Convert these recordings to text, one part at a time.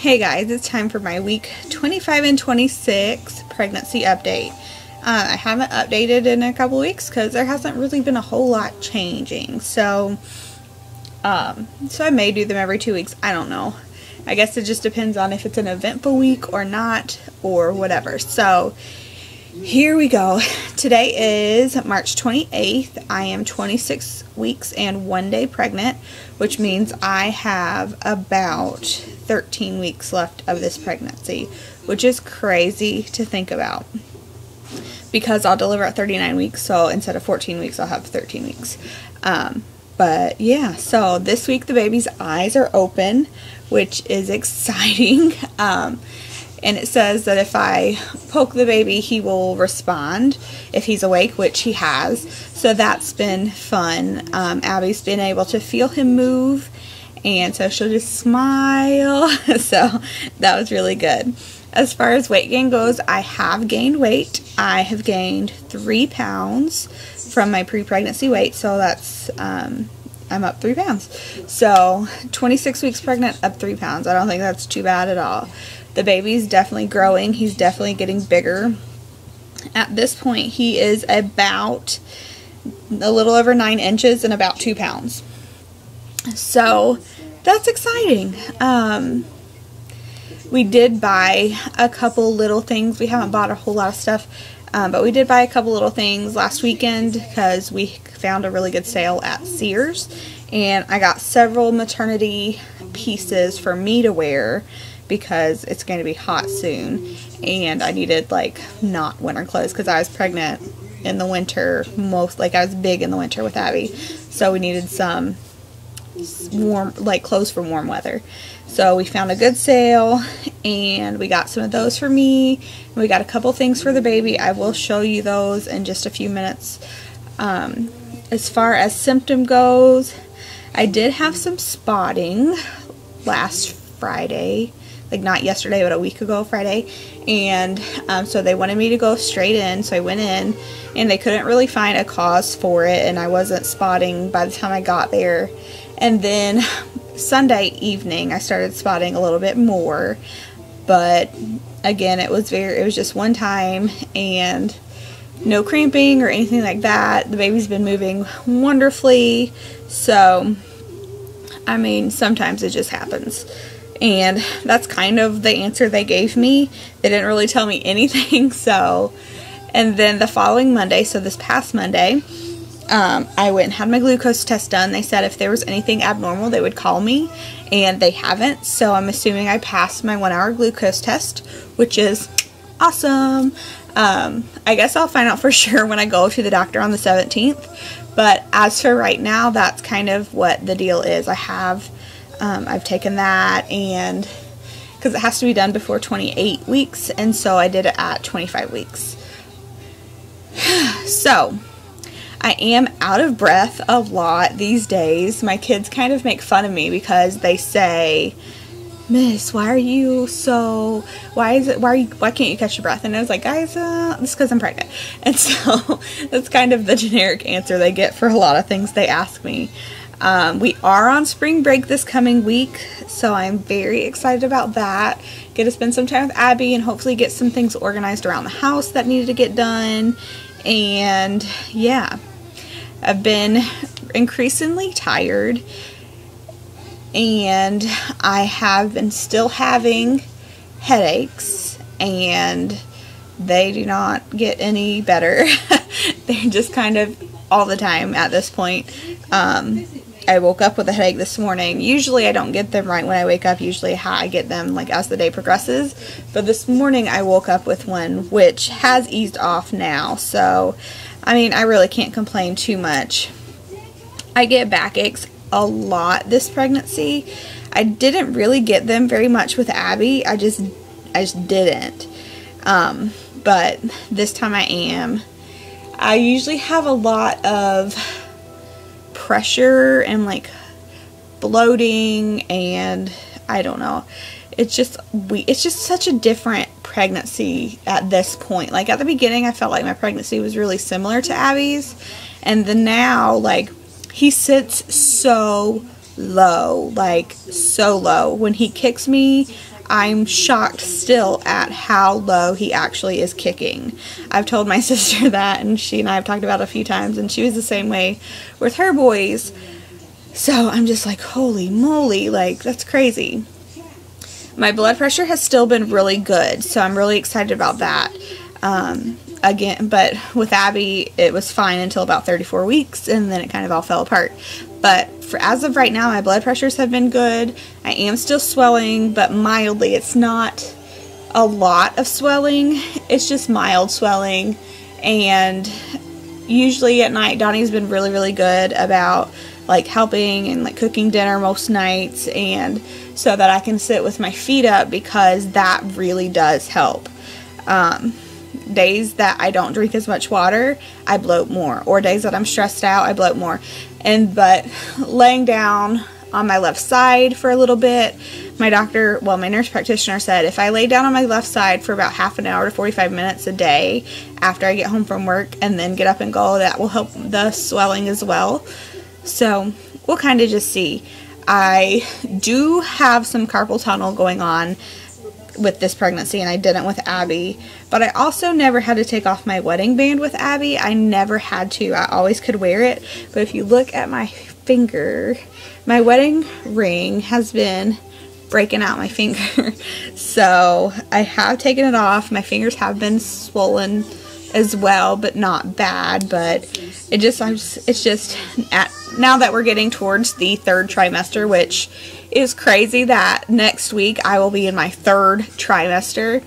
Hey guys, it's time for my week 25 and 26 pregnancy update. I haven't updated in a couple weeks because there hasn't really been a whole lot changing. So I may do them every 2 weeks. I don't know. I guess it just depends on if it's an eventful week or not or whatever. So here we go. Today is March 28th. I am 26 weeks and 1 day pregnant, which means I have about 13 weeks left of this pregnancy, which is crazy to think about because I'll deliver at 39 weeks, so instead of 14 weeks I'll have 13 weeks. But yeah, so this week the baby's eyes are open, which is exciting. And it says that if I poke the baby, he will respond if he's awake, which he has. So that's been fun. Abby's been able to feel him move, and so she'll just smile. So that was really good. As far as weight gain goes, I have gained weight. I have gained 3 pounds from my pre-pregnancy weight, so that's I'm up 3 pounds. So 26 weeks pregnant, up 3 pounds. I don't think that's too bad at all. The baby's definitely growing. He's definitely getting bigger. At this point, he is about a little over 9 inches and about 2 pounds. So that's exciting. We did buy a couple little things. We haven't bought a whole lot of stuff, but we did buy a couple little things last weekend because we found a really good sale at Sears. And I got several maternity pieces for me to wear because it's going to be hot soon. And I needed, like, not winter clothes because I was pregnant in the winter. I was big in the winter with Abby. So we needed some warm, like, clothes for warm weather. So we found a good sale and we got some of those for me. And we got a couple things for the baby. I will show you those in just a few minutes. As far as symptom goes, I did have some spotting last Friday, like not yesterday but a week ago Friday, and so they wanted me to go straight in, so I went in and they couldn't really find a cause for it, and I wasn't spotting by the time I got there. And then Sunday evening I started spotting a little bit more, but again it was just one time and no cramping or anything like that. The baby's been moving wonderfully, so I mean sometimes it just happens. And that's kind of the answer they gave me. They didn't really tell me anything. So, and then the following Monday, so this past Monday, I went and had my glucose test done. They said if there was anything abnormal, they would call me, and they haven't. So I'm assuming I passed my 1-hour glucose test, which is awesome. I guess I'll find out for sure when I go to the doctor on the 17th. But as for right now, that's kind of what the deal is. I've taken that, and because it has to be done before 28 weeks, and so I did it at 25 weeks. So I am out of breath a lot these days. My kids kind of make fun of me because they say, "Miss, why can't you catch your breath?" And I was like, guys, it's because I'm pregnant. And so that's kind of the generic answer they get for a lot of things they ask me. We are on spring break this coming week, so I'm very excited about that. Get to spend some time with Abby and hopefully get some things organized around the house that needed to get done. And yeah, I've been increasingly tired, and I have been still having headaches, and they do not get any better. They're just kind of all the time at this point. I woke up with a headache this morning. Usually I don't get them right when I wake up. Usually I get them like as the day progresses. But this morning I woke up with one, which has eased off now. So, I mean, I really can't complain too much. I get backaches a lot this pregnancy. I didn't really get them very much with Abby. I just didn't. But this time I am. I usually have a lot of pressure and like bloating, and I don't know, it's just such a different pregnancy at this point. Like at the beginning I felt like my pregnancy was really similar to Abby's, and then now like he sits so low, like so low. When he kicks me, I'm shocked still at how low he actually is kicking. I've told my sister that, and she and I have talked about it a few times, and she was the same way with her boys. So I'm just like, holy moly, like, that's crazy. My blood pressure has still been really good, so I'm really excited about that. Again, but with Abby, it was fine until about 34 weeks, and then it kind of all fell apart. But as of right now, my blood pressures have been good. I am still swelling, but mildly. It's not a lot of swelling. It's just mild swelling. And usually at night, Donnie's been really, really good about like helping and like cooking dinner most nights, and so that I can sit with my feet up, because that really does help. Days that I don't drink as much water, I bloat more, or days that I'm stressed out, I bloat more. But laying down on my left side for a little bit, my nurse practitioner said if I lay down on my left side for about half an hour to 45 minutes a day after I get home from work and then get up and go, that will help the swelling as well. So we'll kind of just see. I do have some carpal tunnel going on with this pregnancy, and I didn't with Abby, but I also never had to take off my wedding band with Abby. I never had to. I always could wear it. But if you look at my finger, my wedding ring has been breaking out my finger. So I have taken it off. My fingers have been swollen as well, but not bad. But it's just now that we're getting towards the 3rd trimester, which is crazy that next week I will be in my 3rd trimester.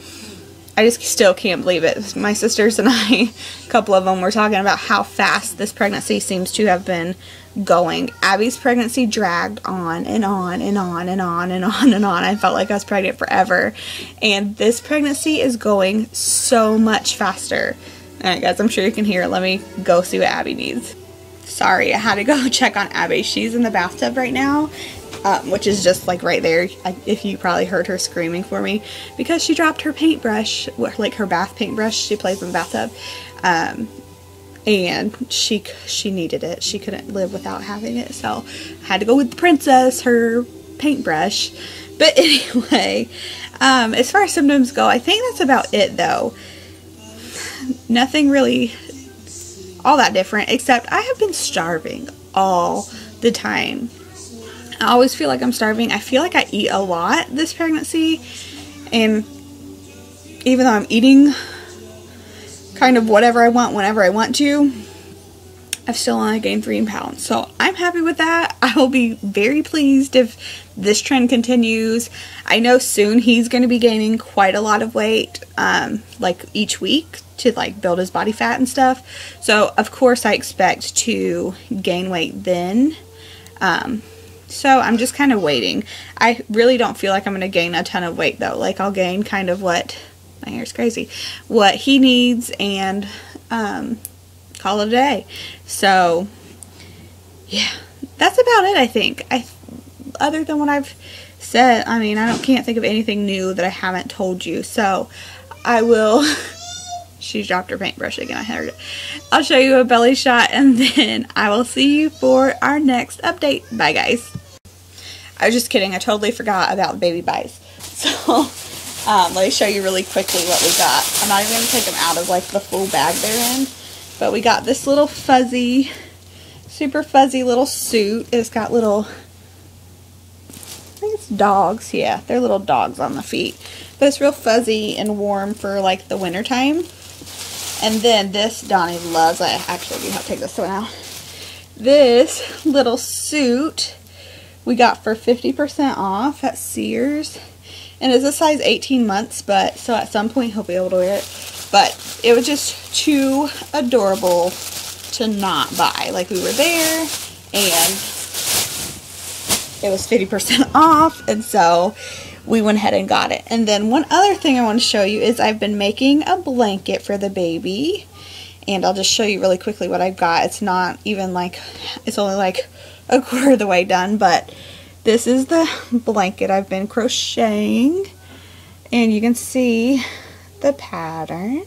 I just still can't believe it. My sisters and I, a couple of them, were talking about how fast this pregnancy seems to have been going. Abby's pregnancy dragged on and on and on and on and on and on. I felt like I was pregnant forever. And this pregnancy is going so much faster. Alright guys, I'm sure you can hear it. Let me go see what Abby needs. Sorry, I had to go check on Abby. She's in the bathtub right now. Which is just like right there. If you probably heard her screaming for me, because she dropped her paintbrush, like her bath paintbrush. She plays in the bathtub, and she needed it. She couldn't live without having it, so I had to go with the princess, her paintbrush. But anyway, as far as symptoms go, I think that's about it though. Nothing really all that different, except I have been starving all the time. I always feel like I'm starving. I feel like I eat a lot this pregnancy, and even though I'm eating kind of whatever I want whenever I want to, I've still only gained 3 pounds. So I'm happy with that. I will be very pleased if this trend continues. I know soon he's going to be gaining quite a lot of weight, like each week, to like build his body fat and stuff. So of course I expect to gain weight then. So I'm just kind of waiting. I really don't feel like I'm going to gain a ton of weight though. Like I'll gain kind of what, my hair's crazy, what he needs, and call it a day. So yeah, that's about it I think. Other than what I've said, I mean, can't think of anything new that I haven't told you. So I will, she dropped her paintbrush again, I heard it. I'll show you a belly shot, and then I will see you for our next update. Bye guys. I was just kidding. I totally forgot about the baby buys. So let me show you really quickly what we got. I'm not even going to take them out of like the full bag they're in. But we got this little fuzzy, super fuzzy little suit. It's got little, I think it's dogs. Yeah, they're little dogs on the feet. But it's real fuzzy and warm for like the winter time. And then this Donnie loves. I actually do have to take this one out. This little suit we got for 50% off at Sears. And it's a size 18 months, but so at some point he'll be able to wear it. But it was just too adorable to not buy. Like, we were there and it was 50% off, and so we went ahead and got it. And then one other thing I want to show you is I've been making a blanket for the baby. And I'll just show you really quickly what I've got. It's not even like, it's only like a quarter of the way done, but this is the blanket I've been crocheting, and you can see the pattern.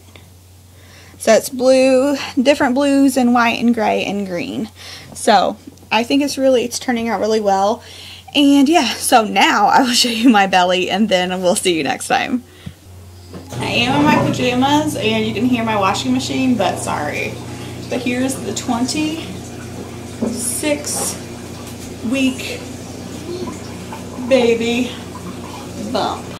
So it's blue, different blues and white and gray and green. So I think it's turning out really well. And yeah, so now I will show you my belly and then we'll see you next time. I am in my pajamas and you can hear my washing machine, but sorry. But here's the 26-week baby bump.